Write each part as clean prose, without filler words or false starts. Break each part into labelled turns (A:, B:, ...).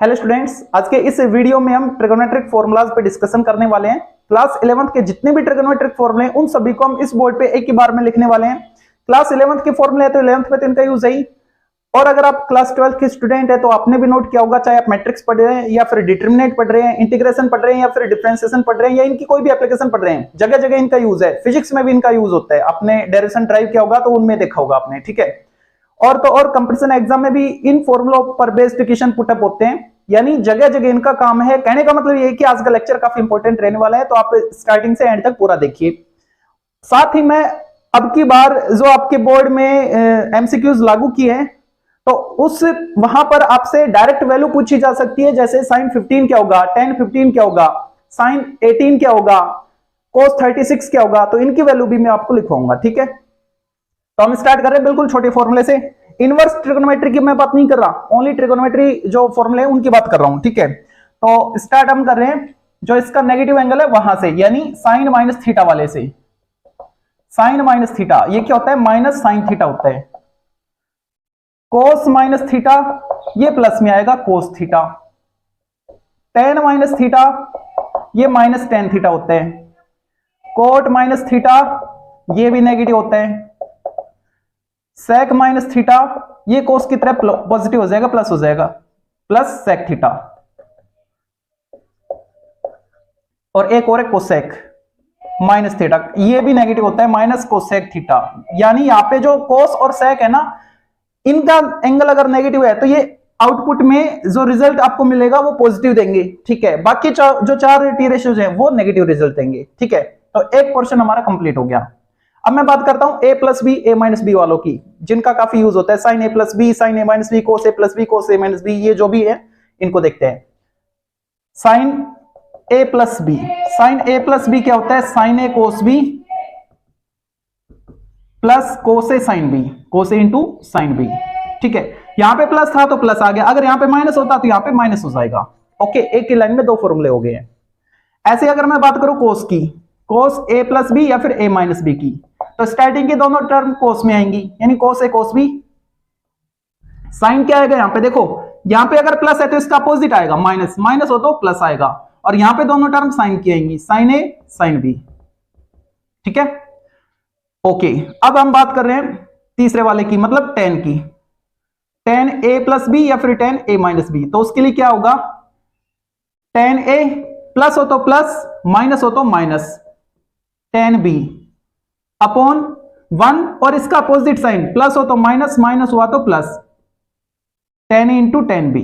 A: Hello students, आज के इस वीडियो में हम ट्रिगोनोमेट्रिक फॉर्मूलाज पे डिस्कशन करने वाले हैं। क्लास 11th के जितने भी ट्रिगोनोमेट्रिक फॉर्मूले हैं उन सभी को हम इस बोर्ड पे एक ही बार में लिखने वाले हैं। क्लास 11th के फॉर्मूले है तो 11th में तो इनका यूज है ही, और अगर आप क्लास 12th के स्टूडेंट है तो आपने भी नोट किया होगा, चाहे आप मैट्रिक्स पढ़ रहे हैं या फिर डिटरमिनेंट पढ़ रहे हैं, इंटीग्रेशन पढ़ रहे हैं या फिर डिफरेंशिएशन पढ़ रहे हैं या इनकी कोई भी एप्लीकेशन पढ़ रहे हैं, जगह जगह इनका यूज है। फिजिक्स में भी इनका यूज होता है, आपने डेरिवेशन ड्राइव किया होगा तो उनमें देखा होगा आपने, ठीक है। और तो और कंपटीशन एग्जाम में भी इन फॉर्मुलों पर बेस्ड क्वेश्चन पुटअप होते हैं, यानी जगह जगह इनका काम है। कहने का मतलब ये है कि आज का लेक्चर काफी इंपॉर्टेंट रहने वाला है, तो आप स्टार्टिंग से एंड तक पूरा देखिए। साथ ही मैं अब की बार जो आपके बोर्ड में एमसीक्यूज लागू किए हैं तो उस वहां पर आपसे डायरेक्ट वैल्यू पूछी जा सकती है, जैसे sin 15 क्या होगा, tan 15 क्या होगा, sin 18 क्या होगा, cos 36 क्या होगा, तो इनकी वैल्यू भी मैं आपको लिखवाऊंगा, ठीक है। तो हम स्टार्ट कर रहे हैं बिल्कुल छोटे फॉर्मूले से। इनवर्स ट्रिगोनोमेट्री की मैं बात नहीं कर रहा, ओनली ट्रिगोनोमेट्री जो फॉर्मूले हैं उनकी बात कर रहा हूं, ठीक है। तो स्टार्ट हम कर रहे हैं जो इसका नेगेटिव एंगल है वहां से, यानी साइन माइनस थीटा वाले से। साइन माइनस थीटा ये क्या होता है, माइनस साइन थीटा होता है। कोस माइनस थीटा ये प्लस में आएगा cos theta. Ten minus theta ये माइनस टेन थीटा होता है। कोट माइनस थीटा ये भी नेगेटिव होता है। सेक माइनस थीटा ये कोस की तरह पॉजिटिव हो जाएगा, प्लस हो जाएगा, प्लस सेक थीटा। और एक और है कोसेक माइनस थीटा, ये भी नेगेटिव होता है, माइनस कोसेक थीटा। यानी यहां पे जो कोस और सेक है ना, इनका एंगल अगर नेगेटिव है तो ये आउटपुट में जो रिजल्ट आपको मिलेगा वो पॉजिटिव देंगे, ठीक है। बाकी जो चार टी रेशियोज हैं वो नेगेटिव रिजल्ट देंगे, ठीक है। तो एक पोर्शन हमारा कंप्लीट हो गया। अब मैं बात करता हूं ए प्लस बी ए माइनस बी वालों की, जिनका काफी यूज होता है। साइन ए प्लस बी, साइन ए माइनस बी, कोस ए प्लस बी, कोस ए माइनस बी, ये जो भी है इनको देखते हैं। साइन ए प्लस बी, साइन ए प्लस बी क्या होता है, साइन ए कोस बी प्लस कोस ए साइन बी, कोस ए इंटू साइन बी, ठीक है। यहां पे प्लस था तो प्लस आ गया, अगर यहां पे माइनस होता तो यहां पे माइनस हो जाएगा, ओके। एक ही लाइन में दो फॉर्मूले हो गए हैं। ऐसे अगर मैं बात करूं कोस की, कोस ए प्लस बी या फिर ए माइनस बी की, तो स्टार्टिंग की दोनों टर्म कोस में आएंगी, यानी कोस ए कोस बी। साइन क्या आएगा यहां पे, देखो यहां पे अगर प्लस है तो इसका अपोजिट आएगा माइनस, माइनस हो तो प्लस आएगा। और यहां पे दोनों टर्म साइन की आएंगी, साइन ए साइन बी, ठीक है, ओके। अब हम बात कर रहे हैं तीसरे वाले की, मतलब टेन की। टेन ए प्लस बी या फिर टेन ए माइनस बी, तो उसके लिए क्या होगा, टेन ए प्लस हो तो प्लस, माइनस हो तो minus, ten b upon one, और इसका अपोजिट साइन, प्लस हो तो माइनस, माइनस हुआ तो plus, ten into ten b,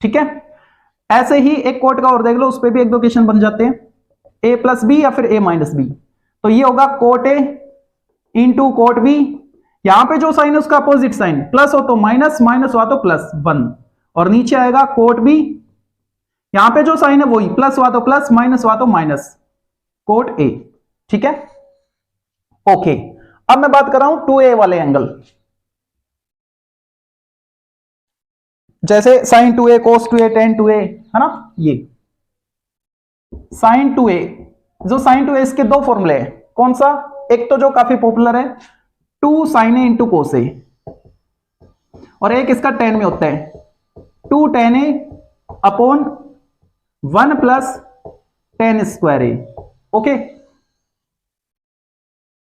A: ठीक है। ऐसे ही एक कोट का और देख लो, उस पर भी एक दो क्वेश्चन बन जाते हैं, ए प्लस बी या फिर ए माइनस बी, तो ये होगा cot a into cot b. यहां पे जो साइन है उसका अपोजिट साइन, प्लस हो तो माइनस, माइनस हुआ तो प्लस वन, और नीचे आएगा कोट बी। यहां पे जो साइन है वही, प्लस हुआ तो प्लस, माइनस हुआ तो माइनस, कोट ए, ठीक है, ओके। अब मैं बात कर रहा हूं 2a वाले एंगल, जैसे sin 2a, cos 2a, tan 2a, है ना। ये sin 2a, जो sin 2a इसके दो फॉर्मूले हैं, कौन सा, एक तो जो काफी पॉपुलर है 2 sin a इंटू कोस ए, और एक इसका tan में होता है 2 tan a upon 1 plus tan square A, okay.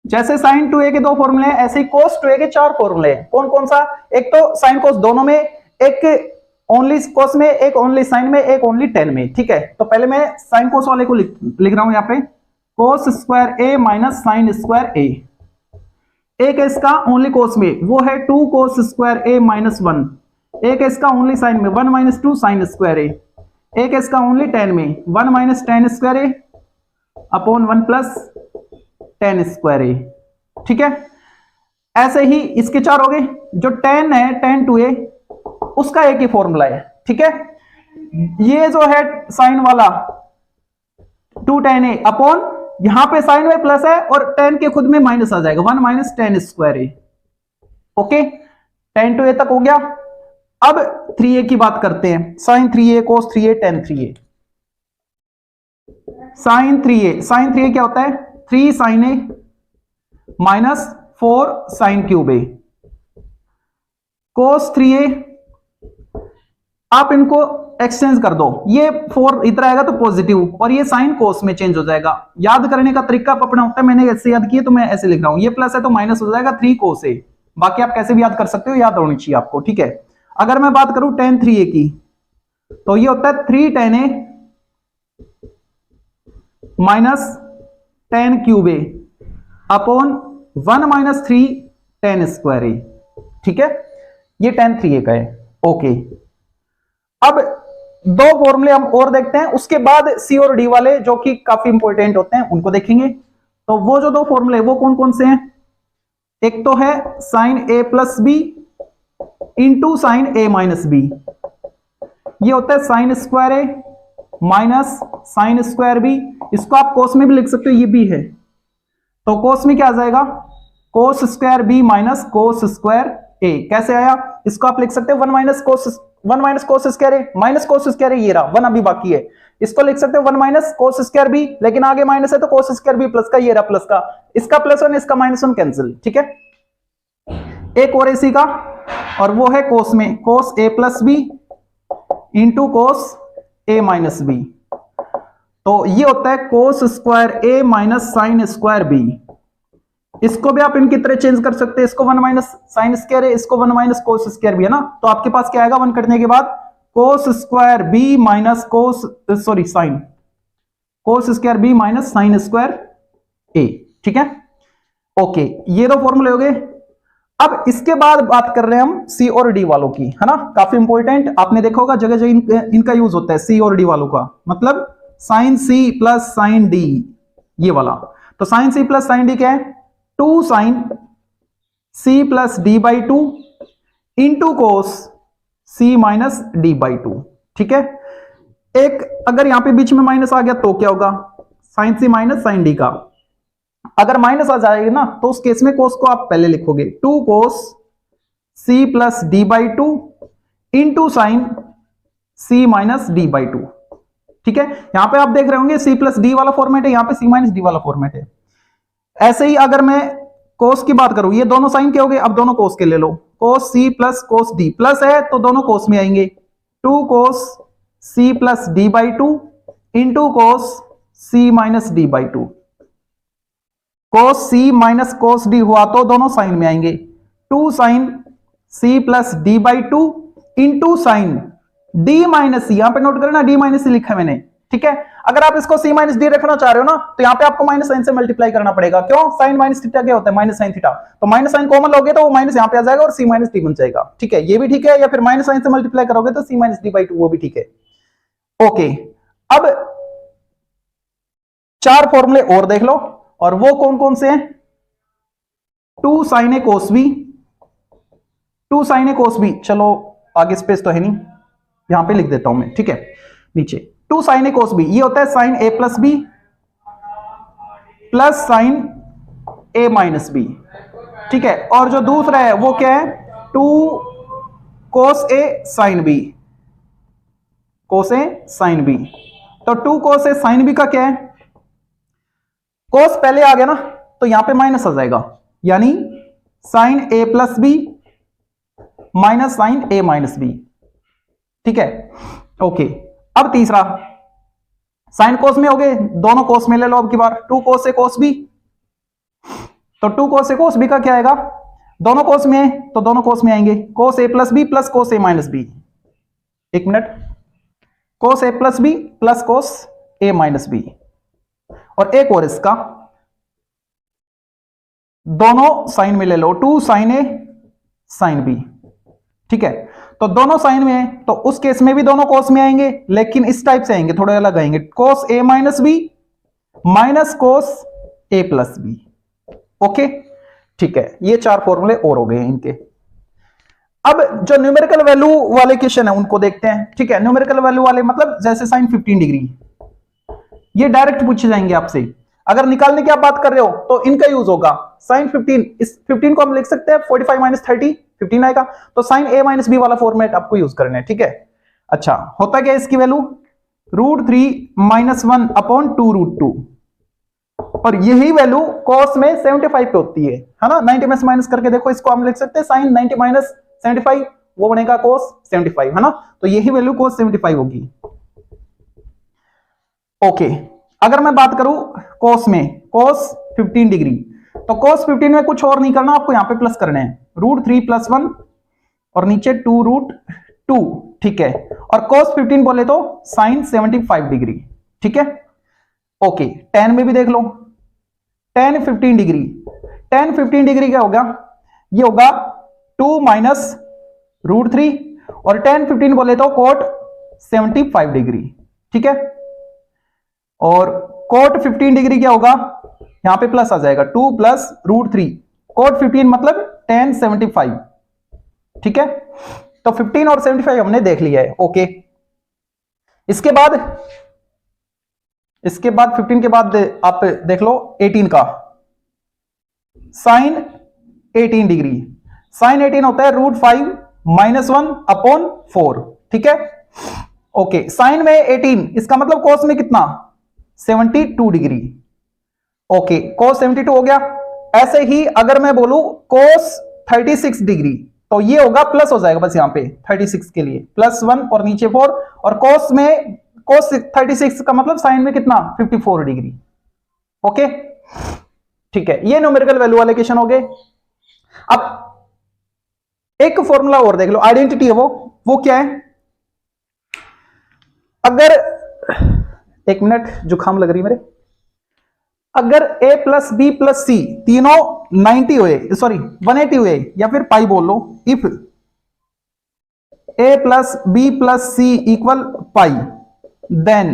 A: जैसे sin 2a के दो फॉर्मूले हैं, ऐसे ही cos 2a के चार फॉर्मूले हैं। कौन कौन सा, एक तो sin cos दोनों में, एक ओनली cos में, एक ओनली sin में, एक ओनली tan में, ठीक है। तो पहले मैं sin cos वाले को लिख रहा हूं यहां पे, cos square a minus sin square a। एक है इसका ओनली cos में, वो है 2 cos स्क्वायर a माइनस 1। एक है इसका ओनली sin में, 1 माइनस 2 sin स्क्वायर a। एक है इसका ओनली tan में, 1 minus tan square a upon 1 plus tan square a, ठीक है। ऐसे ही इसके चार हो गए। जो tan है, tan 2a, उसका एक ही फॉर्मूला है, ठीक है। ये जो है साइन वाला 2 tan a अपॉन, यहां पे साइन में प्लस है और tan के खुद में माइनस आ जाएगा, 1 माइनस tan स्क्वायर ए, ओके। tan 2a तक हो गया। अब 3a की बात करते हैं, sin 3a, cos 3a, tan 3a। sin 3a क्या होता है, 3 sin a minus 4 sin cube a, cos 3a आप इनको एक्सचेंज कर दो, ये 4 इधर आएगा तो पॉजिटिव, और ये साइन कोस में चेंज हो जाएगा। याद करने का तरीका आप अपना होता है, मैंने ऐसे याद किया तो मैं ऐसे लिख रहा हूं, ये प्लस है तो माइनस हो जाएगा 3 कोस ए। बाकी आप कैसे भी याद कर सकते हो, याद होनी चाहिए आपको, ठीक है। अगर मैं बात करूं tan 3a की, तो ये होता है 3 tan a minus tan cube a upon 1 minus 3 tan square a, ठीक है। ये tan 3a का है, ओके। अब दो फॉर्मूले हम और देखते हैं, उसके बाद सी और डी वाले जो कि काफी इंपॉर्टेंट होते हैं उनको देखेंगे। तो वो जो दो फॉर्मूले वो कौन कौन से हैं? एक तो है साइन ए प्लस बी इंटू साइन ए माइनस बी, ये होता है sign square a minus sin square B. इसको आप कोस में भी लिख सकते हो, ये भी है, तो कोस में क्या आ जाएगा? Cos square b minus cos square a. कैसे आया? इसको आप लिख सकते हो 1 minus cos square a, minus cos square a, ये रहा 1 अभी बाकी है। इसको लिख सकते हो 1 माइनस कोस स्क्वायर बी, लेकिन आगे माइनस है तो कोस स्क्वायर बी प्लस का, ये रहा प्लस का, इसका +1 इसका -1 कैंसिल, ठीक है। एक और इसी का, और वो है कोस में, कोस ए प्लस बी इंटू कोस ए माइनस बी, तो ये होता है कोस square a minus sin square B. इसको भी आप इनकी तरह चेंज कर सकते हैं, इसको 1 माइनस साइन स्क्वायर है, इसको 1 माइनस कोस स्क्वायर बी है ना, तो आपके पास क्या आएगा 1 करने के बाद? Cos square b minus sin cos square b minus sin square a, ठीक है, ओके। ये दो फॉर्मूले हो गए। अब इसके बाद बात कर रहे हैं हम सी और डी वालों की, है ना, काफी इंपॉर्टेंट। आपने देखा होगा जगह जगह इनका यूज होता है, सी और डी वालों का, मतलब sine c plus sine d, ये वाला। तो sine c plus sine d क्या है? 2 sign c plus d by 2 into cos c minus d by 2, ठीक है। एक अगर यहां पे बीच में माइनस आ गया तो क्या होगा? Sign c minus sign D का। अगर माइनस आ जाएगा ना तो उस केस में कोस को आप पहले लिखोगे 2 cos c plus d by 2 into sin c minus d by 2, ठीक है। यहां पे आप देख रहे होंगे सी प्लस डी वाला फॉर्मेट है, यहां पे सी माइनस डी वाला फॉर्मेट है। ऐसे ही अगर मैं कोस की बात करूं, ये दोनों साइन के हो गए, अब दोनों कोस के ले लो, cos c plus cos d, plus है तो दोनों कोस में आएंगे, 2 cos c plus d by 2 into cos c minus d by 2। Cos c minus cos d हुआ तो दोनों साइन में आएंगे, 2 sign c plus d by 2 into sin d minus c, यहां पे नोट करना डी माइनस सी लिखा है मैंने, ठीक है। अगर आप इसको सी माइनस डी रखना चाह रहे हो ना, तो यहां पे आपको माइनस साइन से मल्टीप्लाई करना पड़ेगा। क्यों? साइन माइनस थीटा क्या होता है? माइनस साइन थीटा, तो माइनस साइन कॉमन लोगे तो वो माइनस यहां पे आ जाएगा और सी माइनस डी बन जाएगा, ठीक है। ये भी ठीक है, या फिर माइनस साइन से मल्टीप्लाई करोगे तो सी माइनस डी बाई 2, वो भी ठीक है, ओके। अब 4 फॉर्मूले और देख लो, और वो कौन कौन से हैं? 2 साइन ए कोस बी, 2 साइन ए कोस बी, चलो आगे स्पेस तो है नहीं, यहां पे लिख देता हूं मैं, ठीक है, नीचे 2 साइन ए कोस बी, ये होता है साइन ए प्लस बी प्लस साइन ए माइनस बी, ठीक है। और जो दूसरा है वो क्या है? 2 कोस ए साइन बी, कोस ए साइन बी, तो 2 कोस ए साइन बी का क्या है? कोस पहले आ गया ना तो यहां पे माइनस आ जाएगा, यानी साइन ए प्लस बी माइनस साइन ए माइनस बी, ठीक है, ओके। अब तीसरा साइन कोस में हो गए, दोनों कोस में ले लो अब की बार, 2 कोस ए कोस बी, तो 2 कोस ए कोस बी का क्या आएगा? दोनों कोस में है तो दोनों कोस में आएंगे, कोस ए प्लस बी प्लस कोस ए माइनस बी, एक मिनट, कोस ए प्लस बी प्लस कोस ए माइनस बी। और एक और इसका, दोनों साइन में ले लो, 2 साइन ए साइन बी, ठीक है। तो दोनों साइन में है तो उस केस में भी दोनों कोस में आएंगे, लेकिन इस टाइप से आएंगे, थोड़े अलग आएंगे, कोस ए माइनस बी माइनस कोस ए प्लस बी, ओके, ठीक है। ये 4 फॉर्मूले और हो गए इनके। अब जो न्यूमेरिकल वैल्यू वाले क्वेश्चन है उनको देखते हैं, ठीक है। न्यूमेरिकल वैल्यू वाले मतलब जैसे साइन 15 डिग्री, ये डायरेक्ट पूछे जाएंगे आपसे। अगर निकालने की आप बात कर रहे हो तो इनका यूज होगा साइन 15, इस 15 को हम लिख सकते हैं 45 माइनस 30, 15 आएगा, तो साइन ए माइनस बी वाला फॉर्मेट आपको यूज करना है, ठीक है। अच्छा, होता क्या है इसकी वैल्यू? √3 - 1 अपॉन 2√2, और यही वैल्यू कॉस में 75 पे होती है ना, 90 में से माइनस करके देखो, इसको हम लिख सकते हैं साइन 90 माइनस 75 वो बनेगा cos 75, है ना। तो यही वैल्यू cos 75 होगी। ओके, अगर मैं बात करूं cos में, cos 15 डिग्री, तो cos 15 में कुछ और नहीं करना, आपको यहां पे प्लस करने हैं, √3 + 1 और नीचे 2√2, ठीक है। और cos 15 बोले तो sin 75 डिग्री, ठीक है। ओके, tan में भी देख लो, tan 15 डिग्री, tan 15 डिग्री क्या होगा, ये होगा 2 - √3, और tan 15 बोले तो cot 75 डिग्री, ठीक है। और cot 15 डिग्री क्या होगा, यहां पे प्लस आ जाएगा, 2 + √3, cot 15 मतलब tan 75, ठीक है। तो 15 और 75 हमने देख लिया है। ओके, इसके बाद 15 के बाद आप देख लो 18 का, sin 18 डिग्री, sin 18 होता है √5 - 1/4, ठीक है। ओके, sin में 18, इसका मतलब cos में कितना, 72 डिग्री। ओके, cos 72 हो गया। ऐसे ही अगर मैं बोलूं cos 36 डिग्री, तो ये होगा प्लस हो जाएगा, बस यहां पे 36 के लिए +1 और नीचे 4, और cos में cos 36 का मतलब sin में कितना, 54 डिग्री। ओके, ठीक है, ये न्यूमेरिकल वैल्यू वाले क्वेश्चन हो गए। अब एक फॉर्मूला और देख लो, आइडेंटिटी है वो क्या है, अगर, एक मिनट जुकाम लग रही मेरे, अगर a + b + c तीनों 90 हुए, सॉरी 180 हुए, या फिर पाई बोल लो, if a + b + c = pi, then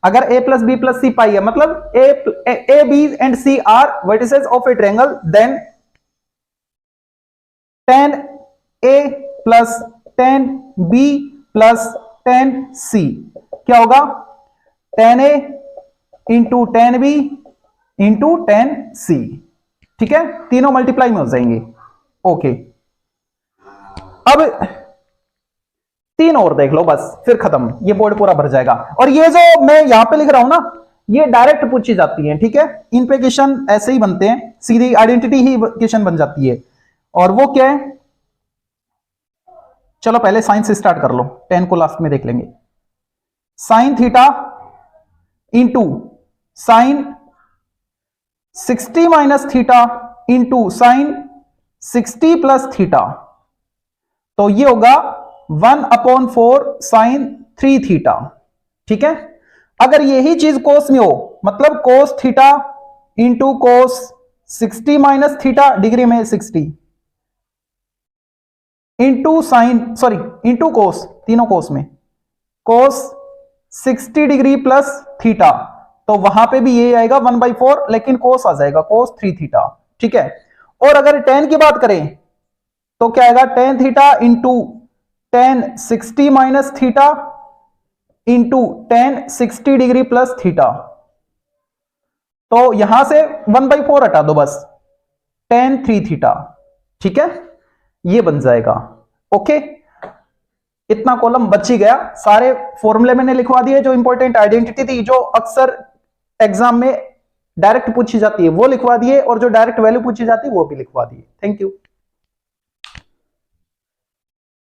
A: अगर a + b + c पाई है, मतलब a b and c are vertices of a triangle, then tan a + tan b + tan c क्या होगा, tan a × tan b × tan c, ठीक है, तीनों multiply में हो जाएंगे। ओके, अब 3 और देख लो, बस फिर खत्म, ये बोर्ड पूरा भर जाएगा। और ये जो मैं यहां पे लिख रहा हूं ना, ये डायरेक्ट पूछी जाती है, ठीक है, इन पे क्वेश्चन ऐसे ही बनते हैं, सीधी आइडेंटिटी ही क्वेश्चन बन जाती है। और वो क्या है, चलो पहले साइन से स्टार्ट कर लो, 10 को लास्ट में देख लेंगे। sin theta into sin 60 - theta into sin 60 + theta, तो ये होगा 1/4 sin 3 थीटा, ठीक है। अगर यही चीज कोस में हो, मतलब cos theta into cos 60 - theta, degree में 60, into sine, sorry into cos, तीनों कोस में cos 60 डिग्री + थीटा, तो वहां पे भी ये आएगा 1/4, लेकिन cos आ जाएगा cos 3 थीटा, ठीक है। और अगर tan की बात करें तो क्या आएगा, tan theta into tan 60 - theta into tan 60 degree + theta, तो यहां से 1/4 हटा दो, बस tan 3 थीटा, ठीक है, ये बन जाएगा। ओके, इतना कॉलम बच ही गया, सारे फॉर्मूले मैंने लिखवा दिए, जो इंपॉर्टेंट आइडेंटिटी थी, जो अक्सर एग्जाम में डायरेक्ट पूछी जाती है वो लिखवा दिए, और जो डायरेक्ट वैल्यू पूछी जाती है वो भी लिखवा दिए। Thank you.